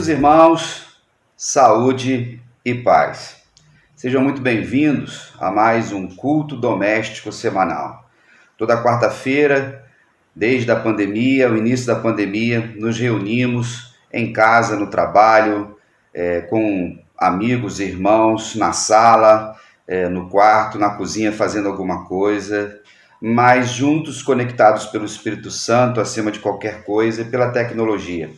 Queridos irmãos, saúde e paz. Sejam muito bem-vindos a mais um culto doméstico semanal. Toda quarta-feira, desde a pandemia, o início da pandemia, nos reunimos em casa, no trabalho, com amigos, irmãos, na sala, no quarto, na cozinha, fazendo alguma coisa, mas juntos, conectados pelo Espírito Santo, acima de qualquer coisa, e pela tecnologia.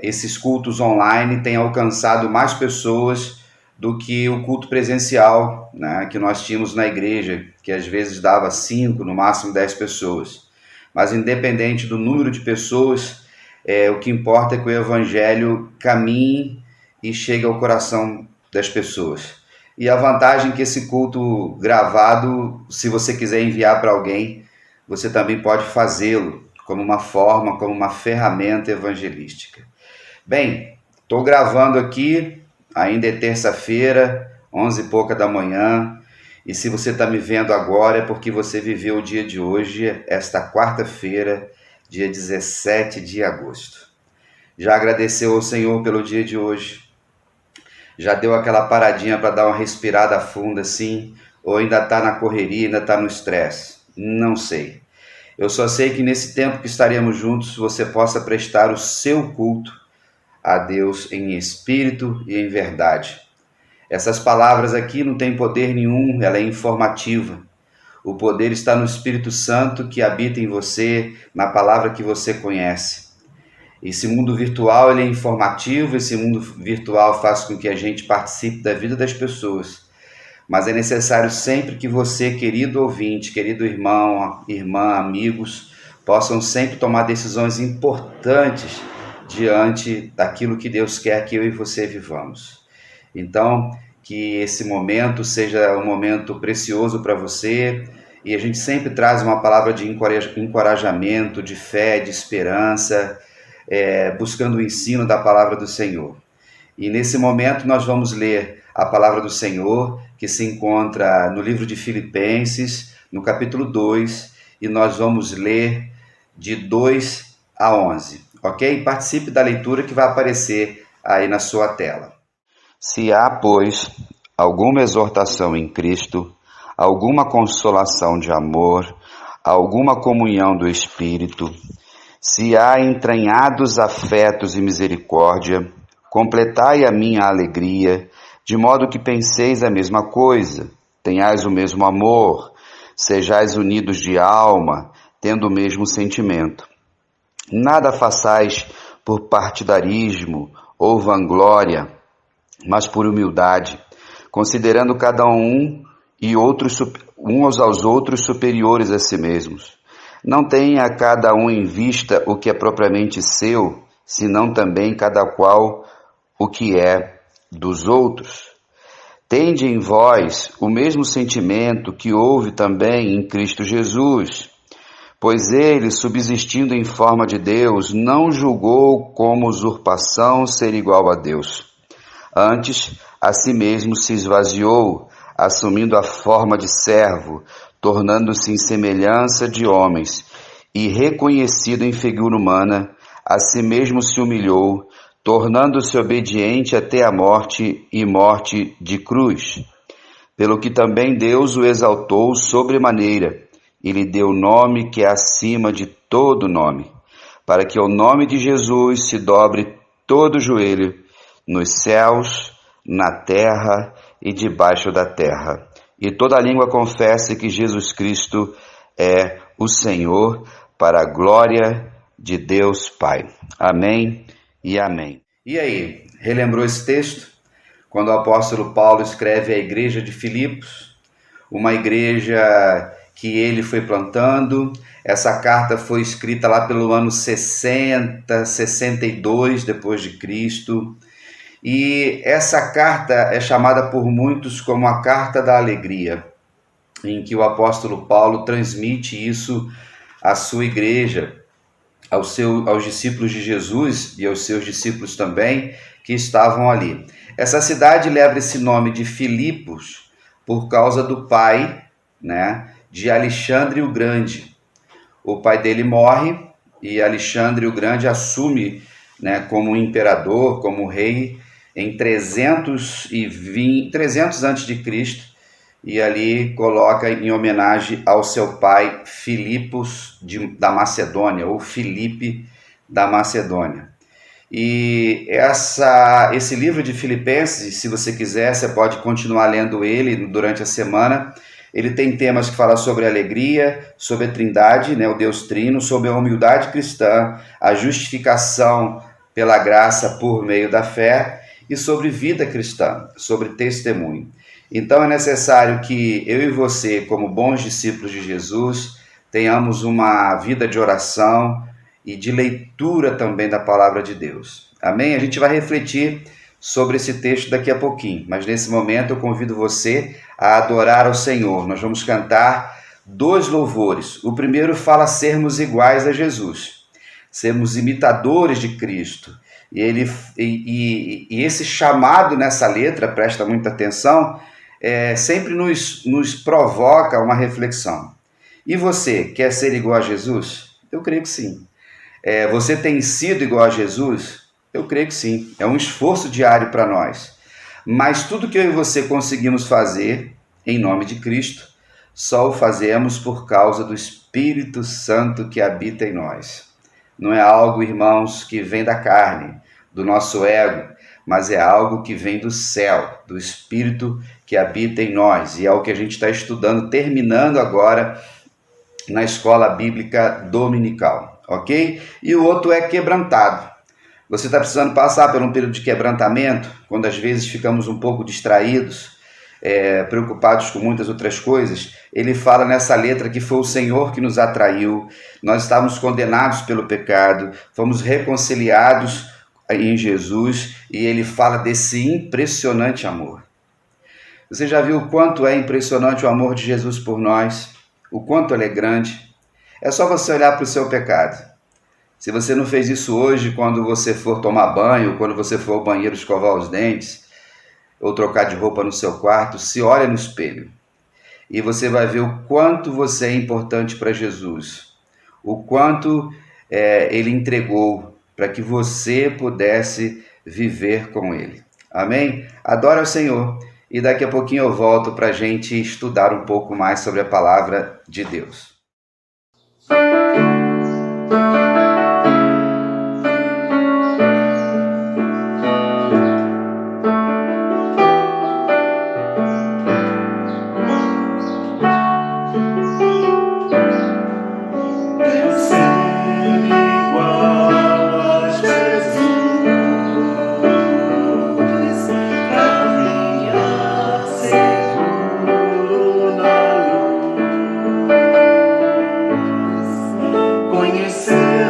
Esses cultos online têm alcançado mais pessoas do que o culto presencial, né, que nós tínhamos na igreja, que às vezes dava 5, no máximo 10 pessoas. Mas independente do número de pessoas, o que importa é que o evangelho caminhe e chegue ao coração das pessoas. E a vantagem é que esse culto gravado, se você quiser enviar para alguém, você também pode fazê-lo como uma forma, como uma ferramenta evangelística. Bem, estou gravando aqui, ainda é terça-feira, 11 e pouca da manhã, e se você está me vendo agora é porque você viveu o dia de hoje, esta quarta-feira, dia 17 de agosto. Já agradeceu ao Senhor pelo dia de hoje? Já deu aquela paradinha para dar uma respirada funda assim? Ou ainda está na correria, ainda está no estresse? Não sei. Eu só sei que nesse tempo que estaremos juntos, você possa prestar o seu culto a Deus em espírito e em verdade. Essas palavras aqui não têm poder nenhum, ela é informativa. O poder está no Espírito Santo que habita em você, na palavra que você conhece. Esse mundo virtual ele é informativo, esse mundo virtual faz com que a gente participe da vida das pessoas. Mas é necessário sempre que você, querido ouvinte, querido irmão, irmã, amigos, possam sempre tomar decisões importantes diante daquilo que Deus quer que eu e você vivamos. Então, que esse momento seja um momento precioso para você e a gente sempre traz uma palavra de encorajamento, de fé, de esperança, buscando o ensino da palavra do Senhor. E nesse momento nós vamos ler a palavra do Senhor, que se encontra no livro de Filipenses, no capítulo 2, e nós vamos ler de 2 a 11, ok? Participe da leitura que vai aparecer aí na sua tela. Se há, pois, alguma exortação em Cristo, alguma consolação de amor, alguma comunhão do Espírito, se há entranhados afetos e misericórdia, completai a minha alegria, de modo que penseis a mesma coisa, tenhais o mesmo amor, sejais unidos de alma, tendo o mesmo sentimento. Nada façais por partidarismo ou vanglória, mas por humildade, considerando cada um e uns aos outros superiores a si mesmos. Não tenha cada um em vista o que é propriamente seu, senão também cada qual o que é dos outros. Tende em vós o mesmo sentimento que houve também em Cristo Jesus, pois ele, subsistindo em forma de Deus, não julgou como usurpação ser igual a Deus. Antes, a si mesmo se esvaziou, assumindo a forma de servo, tornando-se em semelhança de homens, e reconhecido em figura humana, a si mesmo se humilhou, tornando-se obediente até a morte e morte de cruz. Pelo que também Deus o exaltou sobremaneira, e lhe deu o nome que é acima de todo nome, para que ao nome de Jesus se dobre todo o joelho, nos céus, na terra e debaixo da terra, e toda língua confesse que Jesus Cristo é o Senhor, para a glória de Deus Pai. Amém e amém. E aí, relembrou esse texto? Quando o apóstolo Paulo escreve à igreja de Filipos, uma igreja que ele foi plantando. Essa carta foi escrita lá pelo ano 60, 62 depois de Cristo. E essa carta é chamada por muitos como a Carta da Alegria, em que o apóstolo Paulo transmite isso à sua igreja, aos discípulos de Jesus e aos seus discípulos também, que estavam ali. Essa cidade leva esse nome de Filipos por causa do pai, né, de Alexandre o Grande. O pai dele morre e Alexandre o Grande assume né, como imperador, como rei, em 300 a.C., e ali coloca em homenagem ao seu pai Filipos da Macedônia, ou Filipe da Macedônia. E esse livro de Filipenses, se você quiser, você pode continuar lendo ele durante a semana. Ele tem temas que falam sobre a alegria, sobre a trindade, né, o Deus trino, sobre a humildade cristã, a justificação pela graça por meio da fé e sobre vida cristã, sobre testemunho. Então é necessário que eu e você, como bons discípulos de Jesus, tenhamos uma vida de oração e de leitura também da palavra de Deus. Amém? A gente vai refletir sobre esse texto daqui a pouquinho, mas nesse momento eu convido você a adorar ao Senhor. Nós vamos cantar 2 louvores. O primeiro fala sermos iguais a Jesus, sermos imitadores de Cristo. E esse chamado nessa letra, presta muita atenção, sempre nos provoca uma reflexão. E você, quer ser igual a Jesus? Eu creio que sim. Você tem sido igual a Jesus? Eu creio que sim. É um esforço diário para nós. Mas tudo que eu e você conseguimos fazer, em nome de Cristo, só o fazemos por causa do Espírito Santo que habita em nós. Não é algo, irmãos, que vem da carne, do nosso ego, mas é algo que vem do céu, do Espírito que habita em nós. E é o que a gente está estudando, terminando agora na escola bíblica dominical, ok? E o outro é quebrantado. Você está precisando passar por um período de quebrantamento, quando às vezes ficamos um pouco distraídos, preocupados com muitas outras coisas. Ele fala nessa letra que foi o Senhor que nos atraiu, nós estávamos condenados pelo pecado, fomos reconciliados em Jesus, e ele fala desse impressionante amor. Você já viu o quanto é impressionante o amor de Jesus por nós? O quanto ele é grande? É só você olhar para o seu pecado. Se você não fez isso hoje, quando você for tomar banho, quando você for ao banheiro escovar os dentes, ou trocar de roupa no seu quarto, se olha no espelho. E você vai ver o quanto você é importante para Jesus. O quanto ele entregou para que você pudesse viver com ele. Amém? Adora o Senhor. E daqui a pouquinho eu volto para a gente estudar um pouco mais sobre a palavra de Deus. Conhecer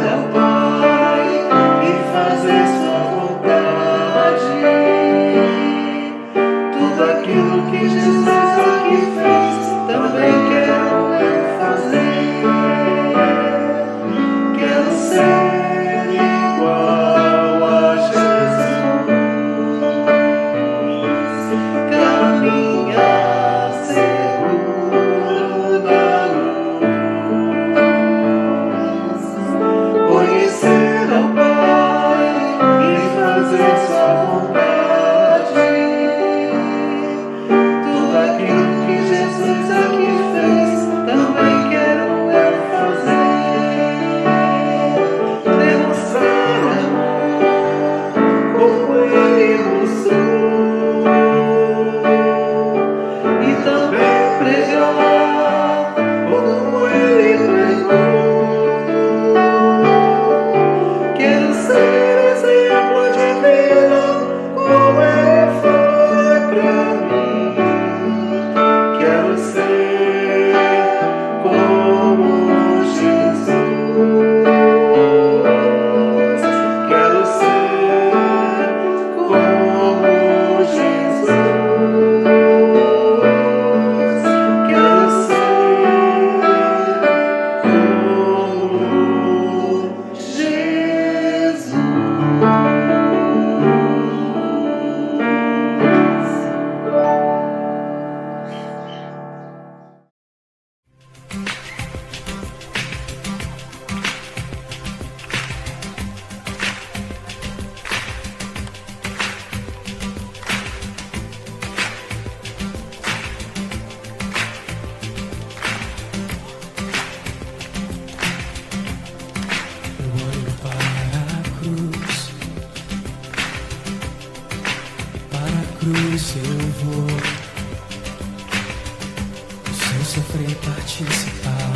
sofrer e participar.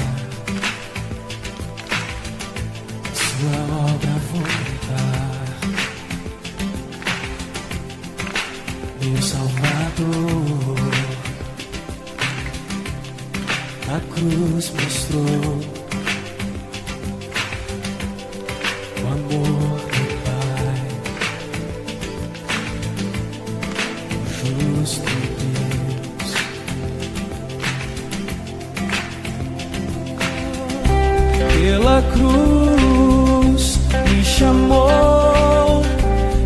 Sua obra vou cantar. Meu Salvador, a cruz mostrou o amor do Pai, o justo Deus. Pela cruz me chamou,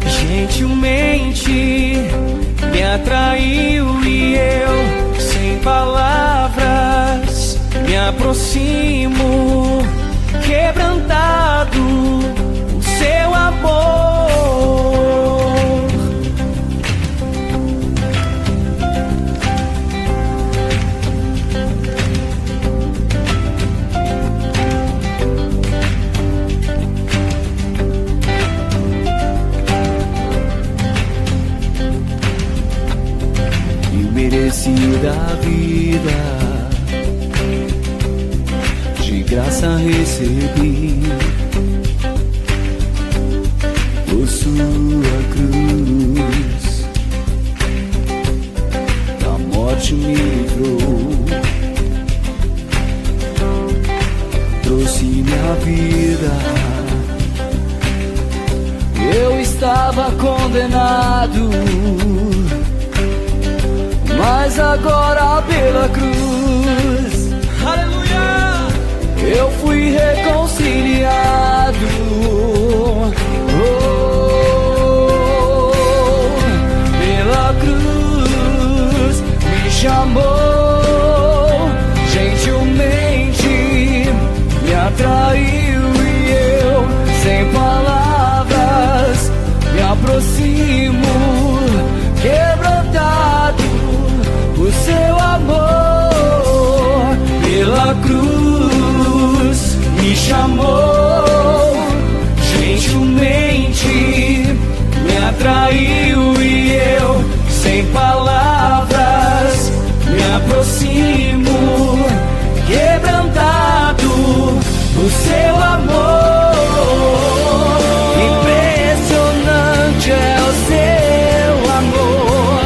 gentilmente me atraiu e eu, sem palavras, me aproximo, quebrantado o seu amor. Merecida a vida, de graça recebi, por sua cruz, da morte me livrou, trouxe minha vida. Eu estava condenado, mas agora pela cruz, aleluia, eu fui reconciliado. Pela cruz me chamou, gentilmente me atraiu e eu, sem palavras, me aproximo, quebrantado o seu amor. Pela cruz me chamou, gentilmente me atraiu e eu, sem palavras, me aproximo, quebrantado o seu amor. Impressionante é o seu amor.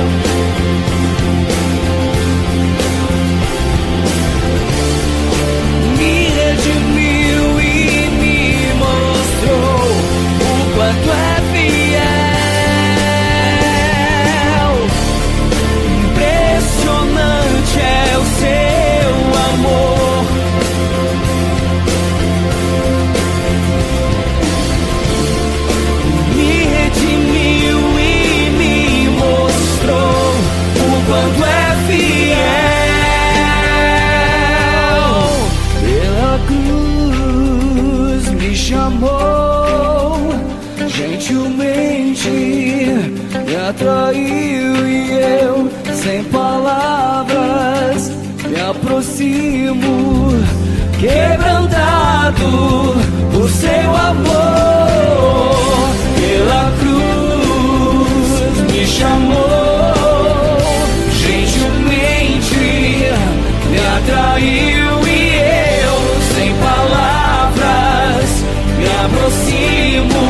Me redimiu e me mostrou o quanto é fiel. Impressionante é o seu amor. Me redimiu e me mostrou o quanto é fiel. Pela cruz me chamou, gentilmente me atraiu e eu, sem palavras, me aproximo, quebrantado o seu amor. Pela cruz me chamou, gentilmente me atraiu e eu, sem palavras, me aproximo,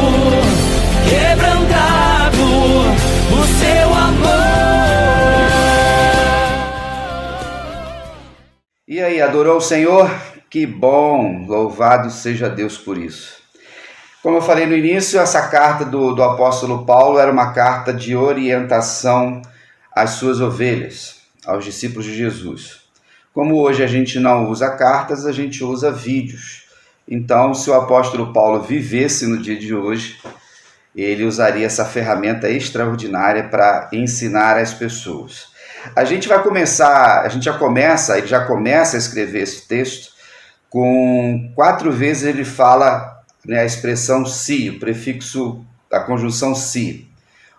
quebrantado o seu amor. E aí, adorou o Senhor? Que bom! Louvado seja Deus por isso. Como eu falei no início, essa carta do apóstolo Paulo era uma carta de orientação às suas ovelhas, aos discípulos de Jesus. Como hoje a gente não usa cartas, a gente usa vídeos. Então, se o apóstolo Paulo vivesse no dia de hoje, ele usaria essa ferramenta extraordinária para ensinar as pessoas. Ele já começa a escrever esse texto com 4 vezes ele fala, né, a expressão se, o prefixo, a conjunção se.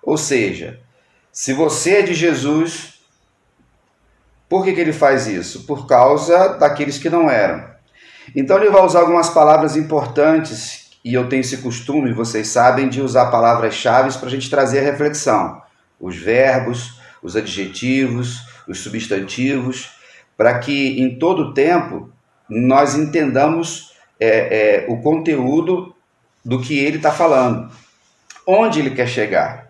Ou seja, se você é de Jesus, por que ele faz isso? Por causa daqueles que não eram. Então ele vai usar algumas palavras importantes, e eu tenho esse costume, vocês sabem, de usar palavras-chave para a gente trazer a reflexão. Os verbos, os adjetivos, os substantivos, para que em todo tempo nós entendamos o conteúdo do que ele está falando, onde ele quer chegar.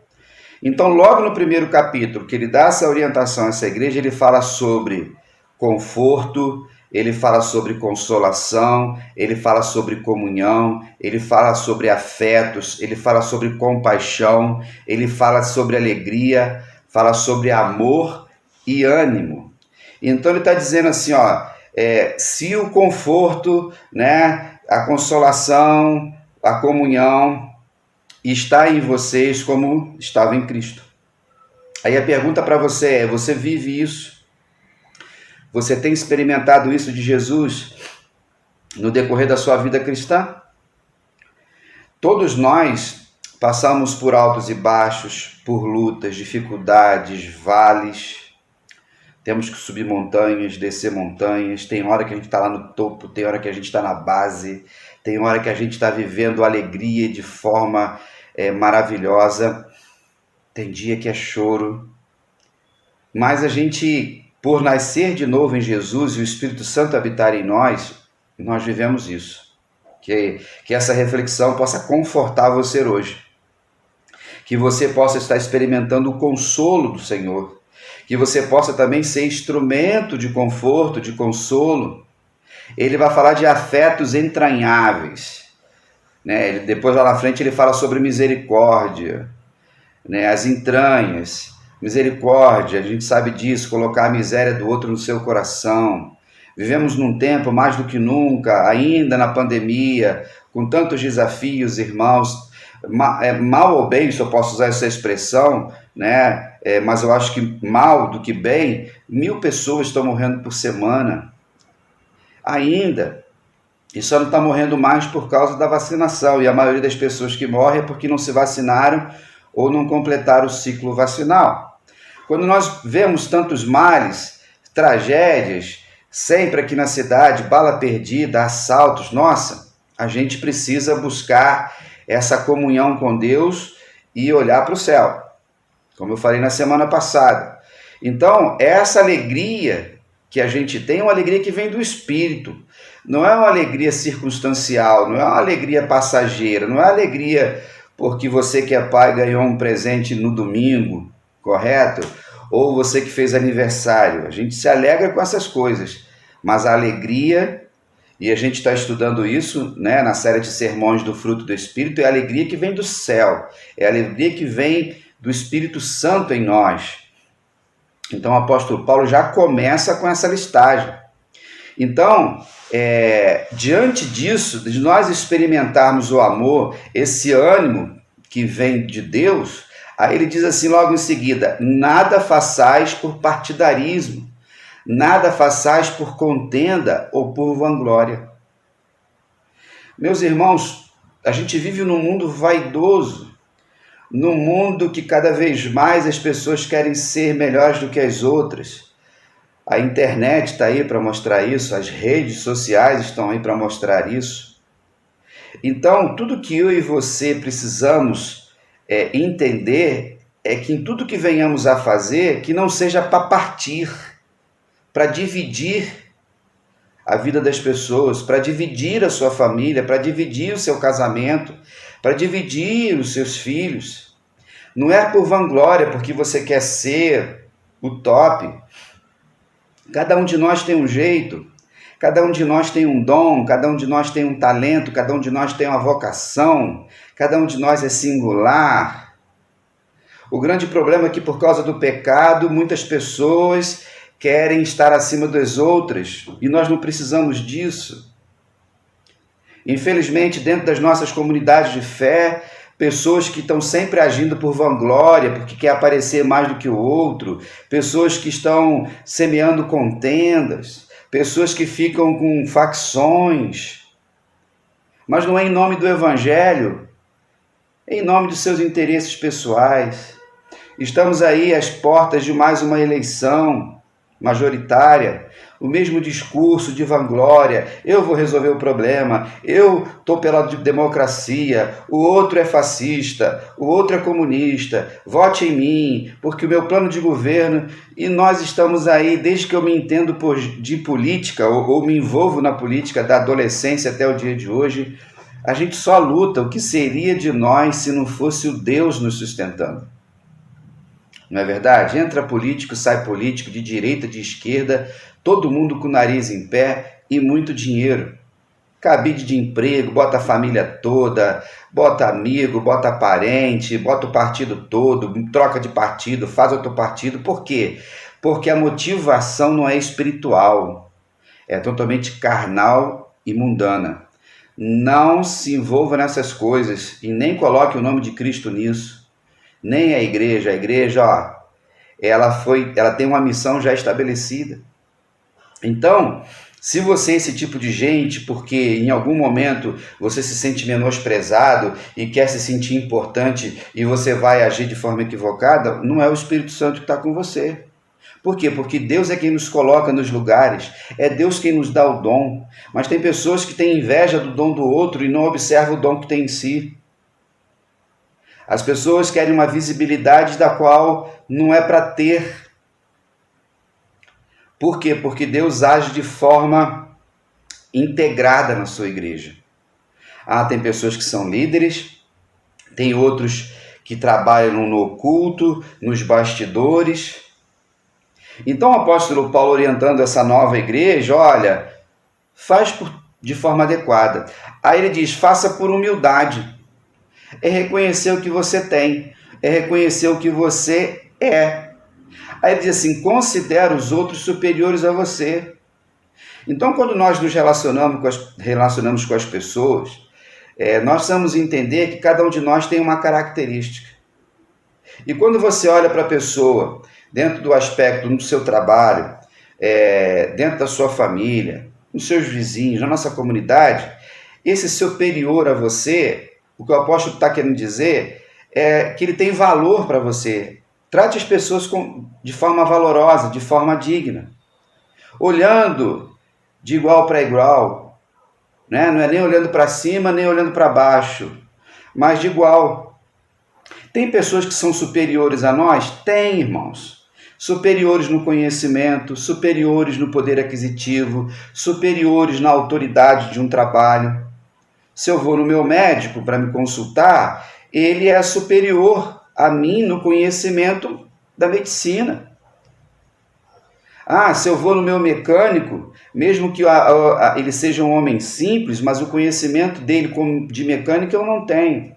Então, logo no primeiro capítulo, que ele dá essa orientação a essa igreja, ele fala sobre conforto, ele fala sobre consolação, ele fala sobre comunhão, ele fala sobre afetos, ele fala sobre compaixão, ele fala sobre alegria, fala sobre amor e ânimo. Então ele está dizendo assim, se o conforto, né, a consolação, a comunhão está em vocês como estava em Cristo. Aí a pergunta para você é, você vive isso? Você tem experimentado isso de Jesus no decorrer da sua vida cristã? Todos nós passamos por altos e baixos, por lutas, dificuldades, vales. Temos que subir montanhas, descer montanhas. Tem hora que a gente está lá no topo, tem hora que a gente está na base, tem hora que a gente está vivendo alegria de forma maravilhosa. Tem dia que é choro. Mas a gente, por nascer de novo em Jesus e o Espírito Santo habitar em nós vivemos isso. Que essa reflexão possa confortar você hoje. Que você possa estar experimentando o consolo do Senhor. Que você possa também ser instrumento de conforto, de consolo. Ele vai falar de afetos entranháveis, né? Depois lá na frente ele fala sobre misericórdia, né? As entranhas, misericórdia, a gente sabe disso, colocar a miséria do outro no seu coração. Vivemos num tempo mais do que nunca, ainda na pandemia, com tantos desafios, irmãos, mal ou bem, se eu posso usar essa expressão, né? Mas eu acho que mal do que bem, 1.000 pessoas estão morrendo por semana. Ainda, e só não está morrendo mais por causa da vacinação, e a maioria das pessoas que morrem é porque não se vacinaram ou não completaram o ciclo vacinal. Quando nós vemos tantos males, tragédias, sempre aqui na cidade, bala perdida, assaltos, nossa, a gente precisa buscar essa comunhão com Deus e olhar para o céu, como eu falei na semana passada. Então, essa alegria que a gente tem é uma alegria que vem do Espírito, não é uma alegria circunstancial, não é uma alegria passageira, não é uma alegria porque você que é pai ganhou um presente no domingo, correto? Ou você que fez aniversário. A gente se alegra com essas coisas, mas a alegria, e a gente está estudando isso, né, na série de sermões do fruto do Espírito, é a alegria que vem do céu, é a alegria que vem do Espírito Santo em nós. Então o apóstolo Paulo já começa com essa listagem. Então, diante disso, de nós experimentarmos o amor, esse ânimo que vem de Deus, aí ele diz assim logo em seguida, nada façais por partidarismo, nada façais por contenda ou por vanglória. Meus irmãos, a gente vive num mundo vaidoso, num mundo que cada vez mais as pessoas querem ser melhores do que as outras. A internet está aí para mostrar isso, as redes sociais estão aí para mostrar isso. Então, tudo que eu e você precisamos entender é que em tudo que venhamos a fazer, que não seja para partir, para dividir a vida das pessoas, para dividir a sua família, para dividir o seu casamento, para dividir os seus filhos. Não é por vanglória, porque você quer ser o top. Cada um de nós tem um jeito, cada um de nós tem um dom, cada um de nós tem um talento, cada um de nós tem uma vocação, cada um de nós é singular. O grande problema é que por causa do pecado, muitas pessoas querem estar acima das outras, e nós não precisamos disso. Infelizmente, dentro das nossas comunidades de fé, pessoas que estão sempre agindo por vanglória, porque quer aparecer mais do que o outro, pessoas que estão semeando contendas, pessoas que ficam com facções, mas não é em nome do Evangelho, é em nome dos seus interesses pessoais. Estamos aí às portas de mais uma eleição, majoritária, o mesmo discurso de vanglória, eu vou resolver o problema, eu estou pela democracia, o outro é fascista, o outro é comunista, vote em mim, porque o meu plano de governo, e nós estamos aí, desde que eu me entendo de política, ou me envolvo na política da adolescência até o dia de hoje, a gente só luta o que seria de nós se não fosse o Deus nos sustentando. Não é verdade? Entra político, sai político, de direita, de esquerda, todo mundo com o nariz em pé e muito dinheiro. Cabide de emprego, bota a família toda, bota amigo, bota parente, bota o partido todo, troca de partido, faz outro partido. Por quê? Porque a motivação não é espiritual, é totalmente carnal e mundana. Não se envolva nessas coisas e nem coloque o nome de Cristo nisso. Nem a igreja, ó, ela tem uma missão já estabelecida. Então, se você é esse tipo de gente, porque em algum momento você se sente menosprezado e quer se sentir importante e você vai agir de forma equivocada, não é o Espírito Santo que está com você. Por quê? Porque Deus é quem nos coloca nos lugares, é Deus quem nos dá o dom. Mas tem pessoas que têm inveja do dom do outro e não observam o dom que tem em si. As pessoas querem uma visibilidade da qual não é para ter. Por quê? Porque Deus age de forma integrada na sua igreja. Tem pessoas que são líderes, tem outros que trabalham no oculto, nos bastidores. Então o apóstolo Paulo, orientando essa nova igreja, olha, faz de forma adequada. Aí ele diz, faça por humildade. É reconhecer o que você tem, é reconhecer o que você é. Aí ele diz assim, considera os outros superiores a você. Então, quando nós nos relacionamos com as pessoas, nós precisamos entender que cada um de nós tem uma característica. E quando você olha para a pessoa, dentro do aspecto do seu trabalho, dentro da sua família, nos seus vizinhos, na nossa comunidade, esse superior a você, o que o apóstolo está querendo dizer é que ele tem valor para você. Trate as pessoas de forma valorosa, de forma digna. Olhando de igual para igual. Né? Não é nem olhando para cima, nem olhando para baixo, mas de igual. Tem pessoas que são superiores a nós? Tem, irmãos. Superiores no conhecimento, superiores no poder aquisitivo, superiores na autoridade de um trabalho. Se eu vou no meu médico para me consultar, ele é superior a mim no conhecimento da medicina. Se eu vou no meu mecânico, mesmo que ele seja um homem simples, mas o conhecimento dele de mecânica eu não tenho.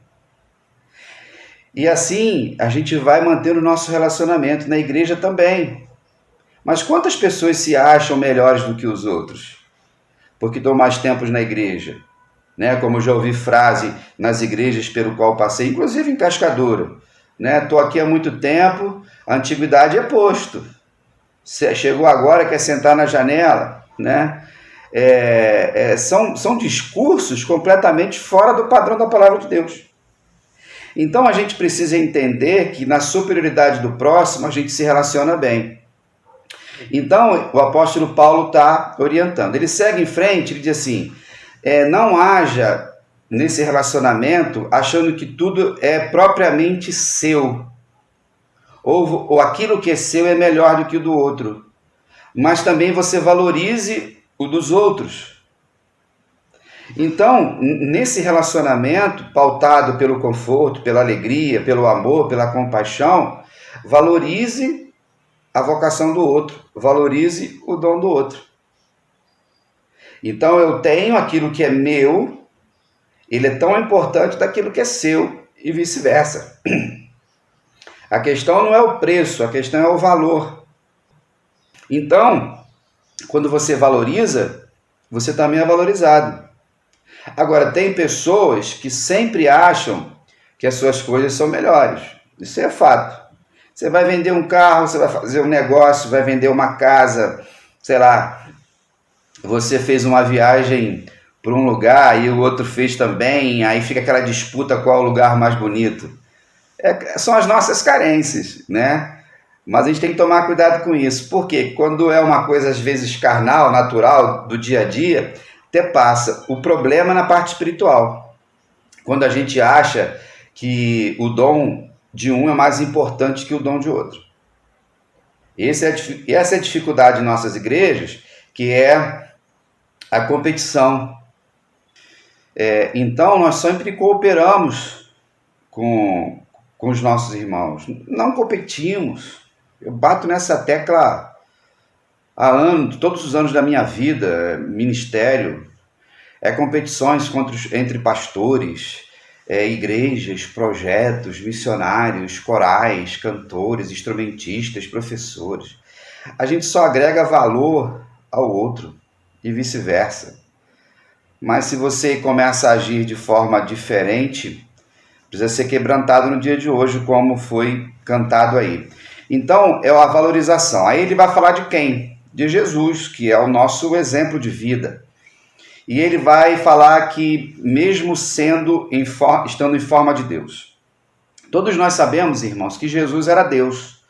E assim a gente vai manter o nosso relacionamento na igreja também. Mas quantas pessoas se acham melhores do que os outros? Porque estão mais tempos na igreja. Como eu já ouvi frase nas igrejas pelo qual passei, inclusive em Cascadura. Estou aqui há muito tempo, a antiguidade é posto. Chegou agora, quer sentar na janela. São discursos completamente fora do padrão da palavra de Deus. Então a gente precisa entender que na superioridade do próximo a gente se relaciona bem. Então o apóstolo Paulo está orientando. Ele segue em frente, ele diz assim, não haja nesse relacionamento achando que tudo é propriamente seu. Ou aquilo que é seu é melhor do que o do outro. Mas também você valorize o dos outros. Então, nesse relacionamento pautado pelo conforto, pela alegria, pelo amor, pela compaixão, valorize a vocação do outro, valorize o dom do outro. Então eu tenho aquilo que é meu, ele é tão importante daquilo que é seu e vice-versa. A questão não é o preço, a questão é o valor. Então, quando você valoriza, você também é valorizado. Agora, tem pessoas que sempre acham que as suas coisas são melhores. Isso é fato. Você vai vender um carro, você vai fazer um negócio, vai vender uma casa, sei lá, você fez uma viagem para um lugar e o outro fez também, aí fica aquela disputa qual é o lugar mais bonito. São as nossas carências, né? Mas a gente tem que tomar cuidado com isso, porque quando é uma coisa às vezes carnal, natural, do dia a dia, até passa. O problema é na parte espiritual. Quando a gente acha que o dom de um é mais importante que o dom de outro. Essa é a dificuldade em nossas igrejas, que é a competição. Então, nós sempre cooperamos com os nossos irmãos. Não competimos. Eu bato nessa tecla há anos, todos os anos da minha vida, ministério. Competições entre pastores, igrejas, projetos, missionários, corais, cantores, instrumentistas, professores. A gente só agrega valor ao outro e vice-versa. Mas se você começa a agir de forma diferente, precisa ser quebrantado no dia de hoje, como foi cantado aí. Então, é a valorização. Aí ele vai falar de quem? De Jesus, que é o nosso exemplo de vida. E ele vai falar que mesmo estando em forma de Deus. Todos nós sabemos, irmãos, que Jesus era Deus.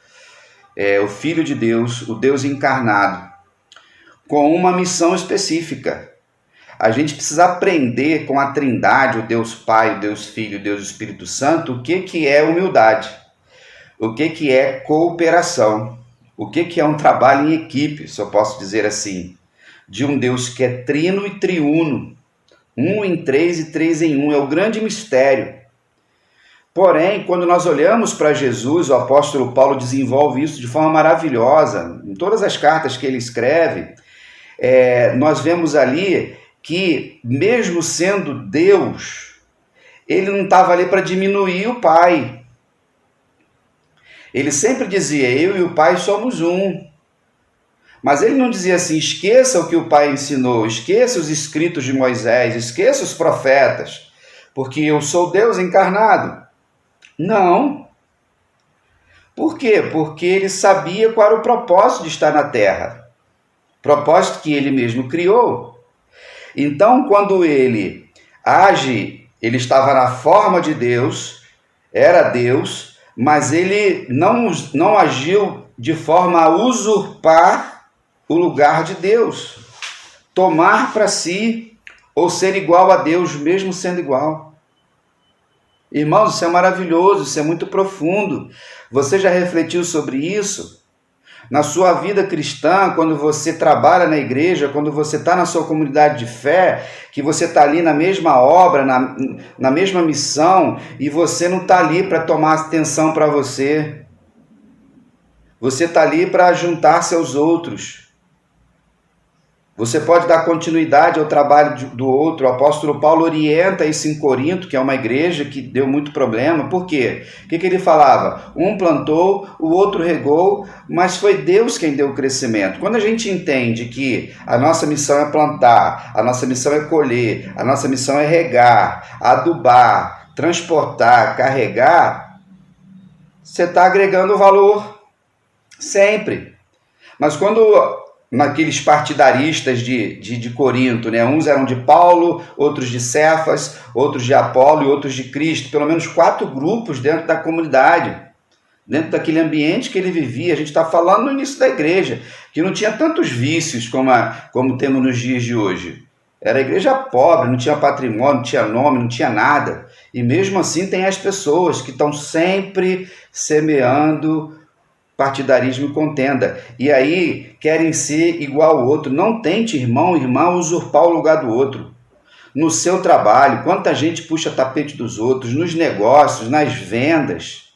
O Filho de Deus, o Deus encarnado, com uma missão específica. A gente precisa aprender com a Trindade, o Deus Pai, o Deus Filho, o Deus Espírito Santo, o que é humildade, o que é cooperação, o que é um trabalho em equipe, se eu posso dizer assim, de um Deus que é trino e triuno, um em três e três em um, é o grande mistério. Porém, quando nós olhamos para Jesus, o apóstolo Paulo desenvolve isso de forma maravilhosa, em todas as cartas que ele escreve, nós vemos ali que, mesmo sendo Deus, ele não estava ali para diminuir o Pai. Ele sempre dizia, eu e o Pai somos um. Mas ele não dizia assim, esqueça o que o Pai ensinou, esqueça os escritos de Moisés, esqueça os profetas, porque eu sou Deus encarnado. Não. Por quê? Porque ele sabia qual era o propósito de estar na Terra. Propósito que ele mesmo criou. Então, quando ele age, ele estava na forma de Deus, era Deus, mas ele não agiu de forma a usurpar o lugar de Deus, tomar para si ou ser igual a Deus, mesmo sendo igual. Irmãos, isso é maravilhoso, isso é muito profundo. Você já refletiu sobre isso? Na sua vida cristã, quando você trabalha na igreja, quando você está na sua comunidade de fé, que você está ali na mesma obra, na mesma missão, e você não está ali para tomar atenção para você. Você está ali para juntar-se aos outros. Você pode dar continuidade ao trabalho do outro. O apóstolo Paulo orienta isso em Corinto, que é uma igreja que deu muito problema. Por quê? O que ele falava? Um plantou, o outro regou, mas foi Deus quem deu o crescimento. Quando a gente entende que a nossa missão é plantar, a nossa missão é colher, a nossa missão é regar, adubar, transportar, carregar, você está agregando valor. Sempre. Mas quando naqueles partidaristas de Corinto, né? Uns eram de Paulo, outros de Cefas, outros de Apolo e outros de Cristo, pelo menos 4 grupos dentro da comunidade, dentro daquele ambiente que ele vivia. A gente está falando no início da igreja, que não tinha tantos vícios como temos nos dias de hoje. Era a igreja pobre, não tinha patrimônio, não tinha nome, não tinha nada. E mesmo assim tem as pessoas que estão sempre semeando partidarismo e contenda. E aí querem ser igual ao outro. Não tente, irmão, irmã, usurpar o lugar do outro. No seu trabalho, quanta gente puxa tapete dos outros, nos negócios, nas vendas.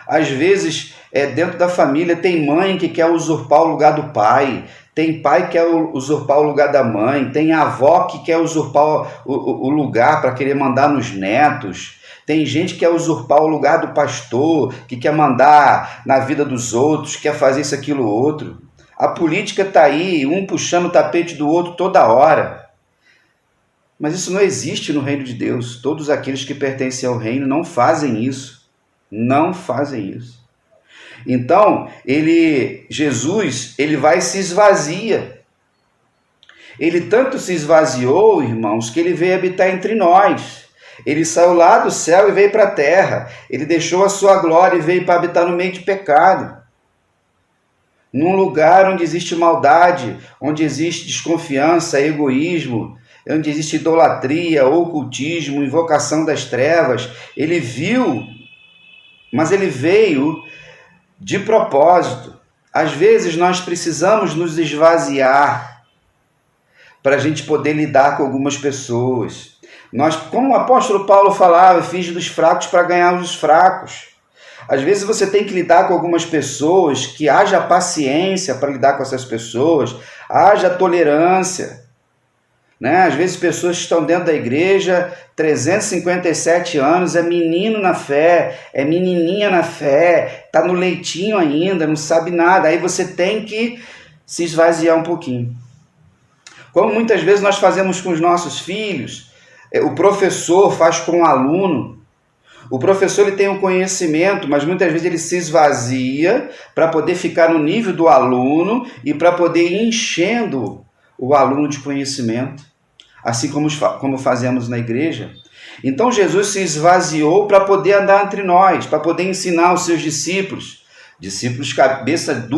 Às vezes, dentro da família, tem mãe que quer usurpar o lugar do pai, tem pai que quer usurpar o lugar da mãe, tem avó que quer usurpar o lugar para querer mandar nos netos. Tem gente que quer usurpar o lugar do pastor, que quer mandar na vida dos outros, quer fazer isso, aquilo, outro. A política está aí, um puxando o tapete do outro toda hora. Mas isso não existe no reino de Deus. Todos aqueles que pertencem ao reino não fazem isso. Não fazem isso. Então, Jesus, ele vai e se esvazia. Ele tanto se esvaziou, irmãos, que ele veio habitar entre nós. Ele saiu lá do céu e veio para a terra. Ele deixou a sua glória e veio para habitar no meio de pecado. num lugar onde existe maldade, onde existe desconfiança, egoísmo, onde existe idolatria, ocultismo, invocação das trevas. Ele viu, mas ele veio de propósito. Às vezes nós precisamos nos esvaziar para a gente poder lidar com algumas pessoas. Nós, como o apóstolo Paulo falava, finge dos fracos para ganhar os fracos. Às vezes você tem que lidar com algumas pessoas, que haja paciência para lidar com essas pessoas, haja tolerância. Né? Às vezes pessoas que estão dentro da igreja, 357 anos, é menino na fé, é menininha na fé, está no leitinho ainda, não sabe nada. Aí você tem que se esvaziar um pouquinho. Como muitas vezes nós fazemos com os nossos filhos, o professor faz com o aluno. O professor ele tem um conhecimento, mas muitas vezes ele se esvazia para poder ficar no nível do aluno e para poder ir enchendo o aluno de conhecimento, assim como fazemos na igreja. Então Jesus se esvaziou para poder andar entre nós, para poder ensinar os seus discípulos cabeças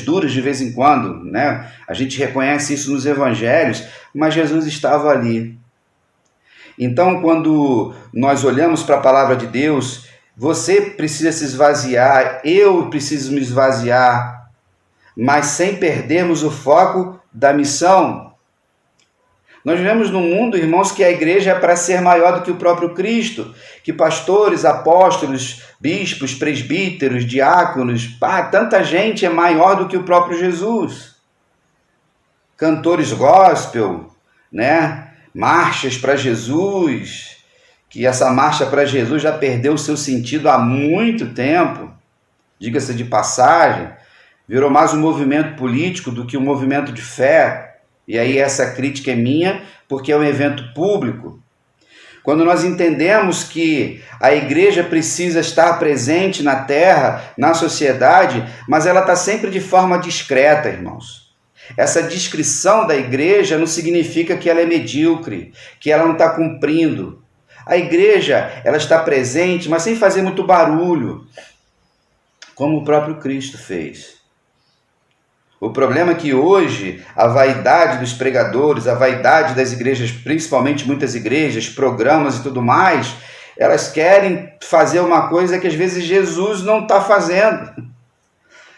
duras de vez em quando, né? A gente reconhece isso nos evangelhos, mas Jesus estava ali. Então, quando nós olhamos para a palavra de Deus, você precisa se esvaziar, eu preciso me esvaziar, mas sem perdermos o foco da missão. Nós vivemos num mundo, irmãos, que a igreja é para ser maior do que o próprio Cristo, que pastores, apóstolos, bispos, presbíteros, diáconos, tanta gente é maior do que o próprio Jesus. Cantores gospel, né? Marchas para Jesus, que essa marcha para Jesus já perdeu o seu sentido há muito tempo, diga-se de passagem, virou mais um movimento político do que um movimento de fé. E aí essa crítica é minha, porque é um evento público. Quando nós entendemos que a igreja precisa estar presente na terra, na sociedade, mas ela está sempre de forma discreta, irmãos. Essa descrição da igreja não significa que ela é medíocre, que ela não está cumprindo. A igreja, ela está presente, mas sem fazer muito barulho, como o próprio Cristo fez. O problema é que hoje a vaidade dos pregadores, a vaidade das igrejas, principalmente muitas igrejas, programas e tudo mais, elas querem fazer uma coisa que às vezes Jesus não está fazendo.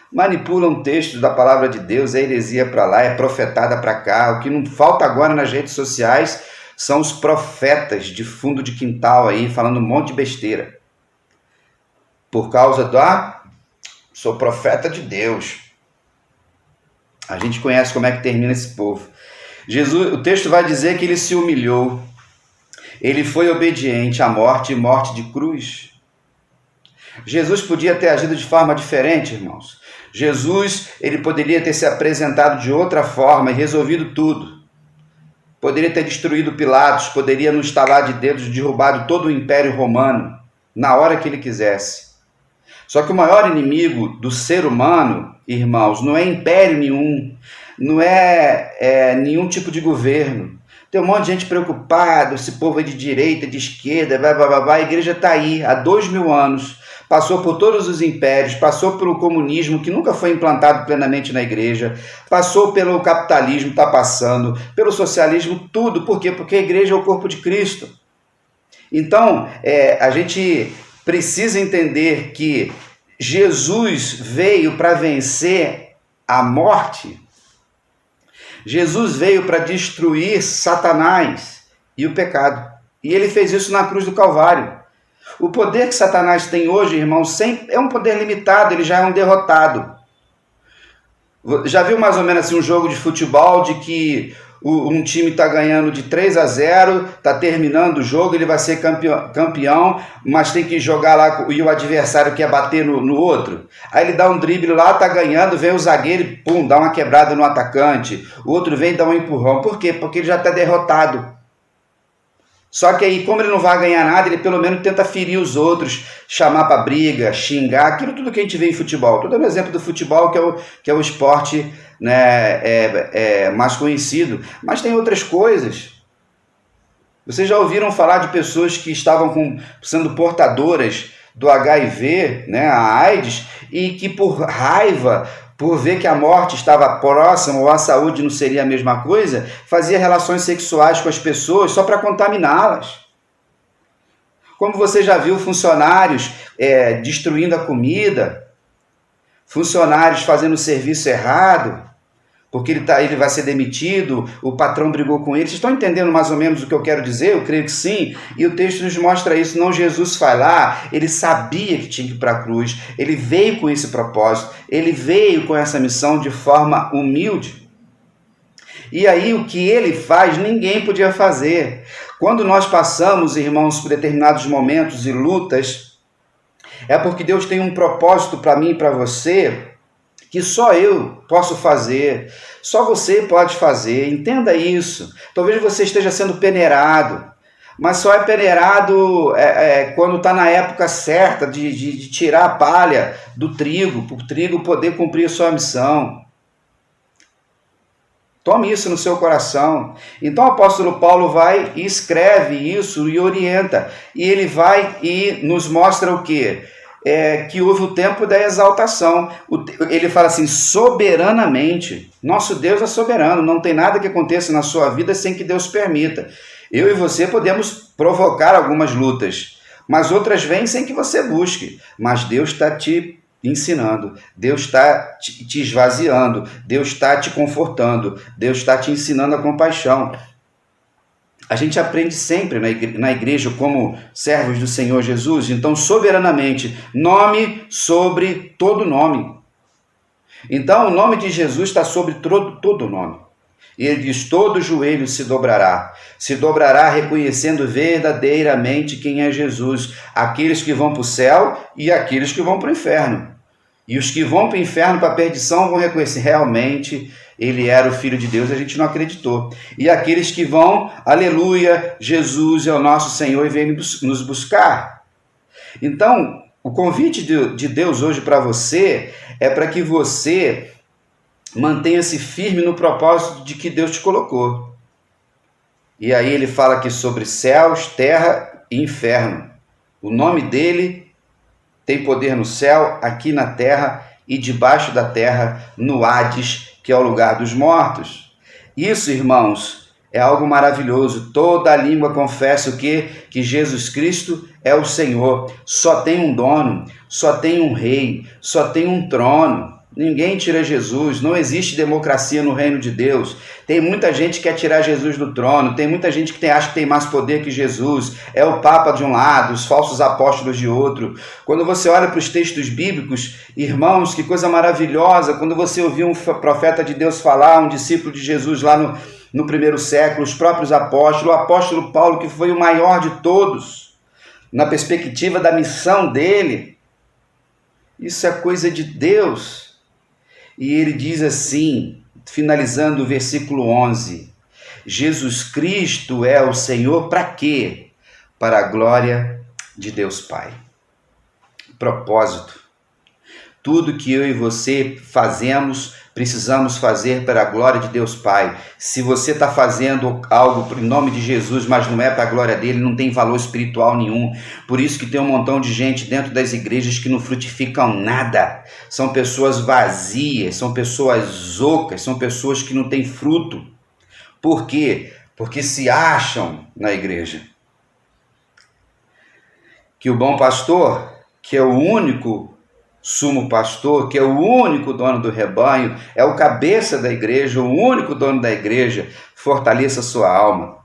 Manipulam textos da palavra de Deus, é heresia para lá, é profetada para cá. O que não falta agora nas redes sociais são os profetas de fundo de quintal aí, falando um monte de besteira. Por causa do, sou profeta de Deus. A gente conhece como é que termina esse povo. Jesus, o texto vai dizer que ele se humilhou. Ele foi obediente à morte e morte de cruz. Jesus podia ter agido de forma diferente, irmãos. Jesus, ele poderia ter se apresentado de outra forma e resolvido tudo. Poderia ter destruído Pilatos, poderia no estalar de dedos derrubado todo o Império Romano, na hora que ele quisesse. Só que o maior inimigo do ser humano, irmãos, não é império nenhum, não é nenhum tipo de governo. Tem um monte de gente preocupada, esse povo é de direita, de esquerda, a igreja está aí há 2000 anos, passou por todos os impérios, passou pelo comunismo, que nunca foi implantado plenamente na igreja, passou pelo capitalismo, está passando, pelo socialismo, tudo. Por quê? Porque a igreja é o corpo de Cristo. Então, a gente precisa entender que Jesus veio para vencer a morte. Jesus veio para destruir Satanás e o pecado. E ele fez isso na cruz do Calvário. O poder que Satanás tem hoje, irmãos, é um poder limitado, ele já é um derrotado. Já viu mais ou menos assim um jogo de futebol de que um time está ganhando de 3-0, está terminando o jogo, ele vai ser campeão, mas tem que jogar lá e o adversário quer bater no outro. Aí ele dá um drible lá, está ganhando, vem o zagueiro e pum, dá uma quebrada no atacante. O outro vem e dá um empurrão. Por quê? Porque ele já está derrotado. Só que aí, como ele não vai ganhar nada, ele pelo menos tenta ferir os outros, chamar para briga, xingar, aquilo tudo que a gente vê em futebol. Tudo é um exemplo do futebol, que é o esporte, né, mais conhecido. Mas tem outras coisas. Vocês já ouviram falar de pessoas que estavam sendo portadoras do HIV, né, a AIDS, e que por raiva por ver que a morte estava próxima ou a saúde não seria a mesma coisa, fazia relações sexuais com as pessoas só para contaminá-las. Como você já viu funcionários destruindo a comida, funcionários fazendo o serviço errado, porque ele vai ser demitido, o patrão brigou com ele. Vocês estão entendendo mais ou menos o que eu quero dizer? Eu creio que sim. E o texto nos mostra isso. Não, Jesus foi lá, ele sabia que tinha que ir para a cruz, ele veio com esse propósito, ele veio com essa missão de forma humilde. E aí o que ele faz, ninguém podia fazer. Quando nós passamos, irmãos, por determinados momentos e lutas, é porque Deus tem um propósito para mim e para você, que só eu posso fazer, só você pode fazer. Entenda isso. Talvez você esteja sendo peneirado, mas só é peneirado quando está na época certa de tirar a palha do trigo, para o trigo poder cumprir a sua missão. Tome isso no seu coração. Então o apóstolo Paulo vai e escreve isso e orienta. E ele vai e nos mostra o quê? Que houve o tempo da exaltação. Ele fala assim, soberanamente. Nosso Deus é soberano, não tem nada que aconteça na sua vida sem que Deus permita. Eu e você podemos provocar algumas lutas, mas outras vêm sem que você busque. Mas Deus está te ensinando, Deus está te esvaziando, Deus está te confortando, Deus está te ensinando a compaixão. A gente aprende sempre na igreja como servos do Senhor Jesus. Então, soberanamente, nome sobre todo nome. Então, o nome de Jesus está sobre todo nome. E ele diz, todo joelho se dobrará reconhecendo verdadeiramente quem é Jesus, aqueles que vão para o céu e aqueles que vão para o inferno. E os que vão para o inferno, para a perdição, vão reconhecer realmente ele era o Filho de Deus, a gente não acreditou. E aqueles que vão, aleluia, Jesus é o nosso Senhor e vem nos buscar. Então, o convite de Deus hoje para você é para que você mantenha-se firme no propósito de que Deus te colocou. E aí ele fala aqui sobre céus, terra e inferno. O nome dele tem poder no céu, aqui na terra e debaixo da terra, no Hades, que é o lugar dos mortos. Isso, irmãos, é algo maravilhoso. Toda a língua confessa o quê? Que Jesus Cristo é o Senhor. Só tem um dono, só tem um rei, só tem um trono. Ninguém tira Jesus, não existe democracia no reino de Deus. Tem muita gente que quer tirar Jesus do trono, tem muita gente que acha que tem mais poder que Jesus, é o Papa de um lado, os falsos apóstolos de outro. Quando você olha para os textos bíblicos, irmãos, que coisa maravilhosa, quando você ouviu um profeta de Deus falar, um discípulo de Jesus lá no primeiro século, os próprios apóstolos, o apóstolo Paulo, que foi o maior de todos, na perspectiva da missão dele, isso é coisa de Deus. E ele diz assim, finalizando o versículo 11, Jesus Cristo é o Senhor para quê? Para a glória de Deus Pai. Propósito. Tudo que eu e você fazemos, precisamos fazer para a glória de Deus Pai. Se você está fazendo algo em nome de Jesus, mas não é para a glória dele, não tem valor espiritual nenhum. Por isso que tem um montão de gente dentro das igrejas que não frutificam nada. São pessoas vazias, são pessoas ocas, são pessoas que não têm fruto. Por quê? Porque se acham na igreja. Que o bom pastor, que é o único sumo pastor, que é o único dono do rebanho, é o cabeça da igreja, o único dono da igreja, fortaleça a sua alma,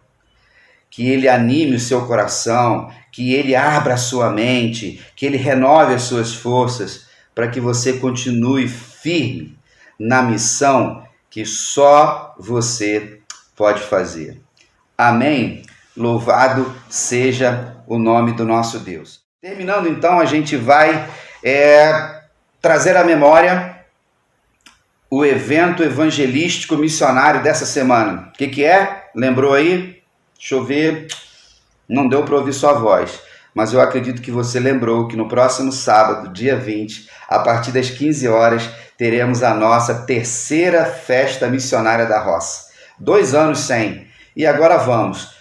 que ele anime o seu coração, que ele abra a sua mente, que ele renove as suas forças, para que você continue firme na missão que só você pode fazer. Amém? Louvado seja o nome do nosso Deus. Terminando então, a gente vai trazer à memória o evento evangelístico missionário dessa semana. O que é? Lembrou aí? Deixa eu ver. Não deu para ouvir sua voz, mas eu acredito que você lembrou que no próximo sábado, dia 20, a partir das 15 horas, teremos a nossa terceira festa missionária da roça. 2 anos sem. E agora vamos,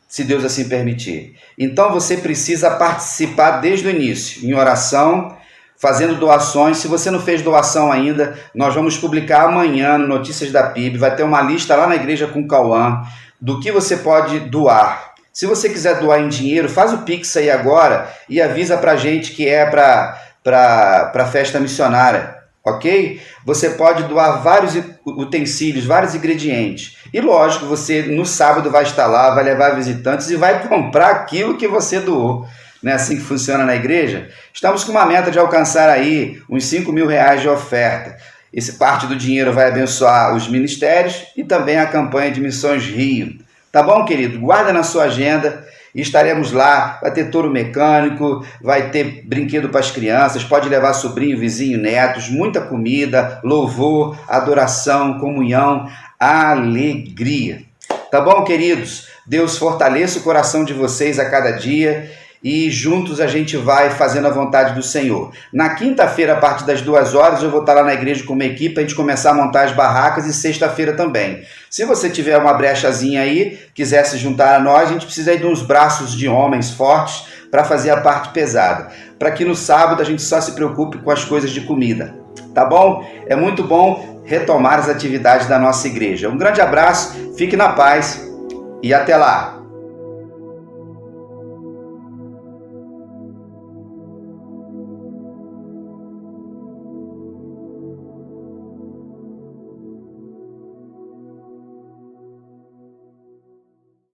se Deus assim permitir. Então você precisa participar desde o início, em oração, fazendo doações. Se você não fez doação ainda, nós vamos publicar amanhã no Notícias da PIB, vai ter uma lista lá na igreja com o Cauã do que você pode doar. Se você quiser doar em dinheiro, faz o Pix aí agora e avisa pra gente que é para festa missionária, ok? Você pode doar vários utensílios, vários ingredientes. E lógico, você no sábado vai estar lá, vai levar visitantes e vai comprar aquilo que você doou. Não é assim que funciona na igreja? Estamos com uma meta de alcançar aí uns 5 mil reais de oferta. Esse parte do dinheiro vai abençoar os ministérios e também a campanha de Missões Rio. Tá bom, querido? Guarda na sua agenda e estaremos lá. Vai ter touro mecânico, vai ter brinquedo para as crianças, pode levar sobrinho, vizinho, netos, muita comida, louvor, adoração, comunhão, alegria. Tá bom, queridos? Deus fortaleça o coração de vocês a cada dia e juntos a gente vai fazendo a vontade do Senhor. Na quinta-feira, a partir das 2 horas, eu vou estar lá na igreja com uma equipe para a gente começar a montar as barracas e sexta-feira também. Se você tiver uma brechazinha aí, quiser se juntar a nós, a gente precisa aí de uns braços de homens fortes para fazer a parte pesada. Para que no sábado a gente só se preocupe com as coisas de comida. Tá bom? É muito bom retomar as atividades da nossa igreja. Um grande abraço, fique na paz e até lá!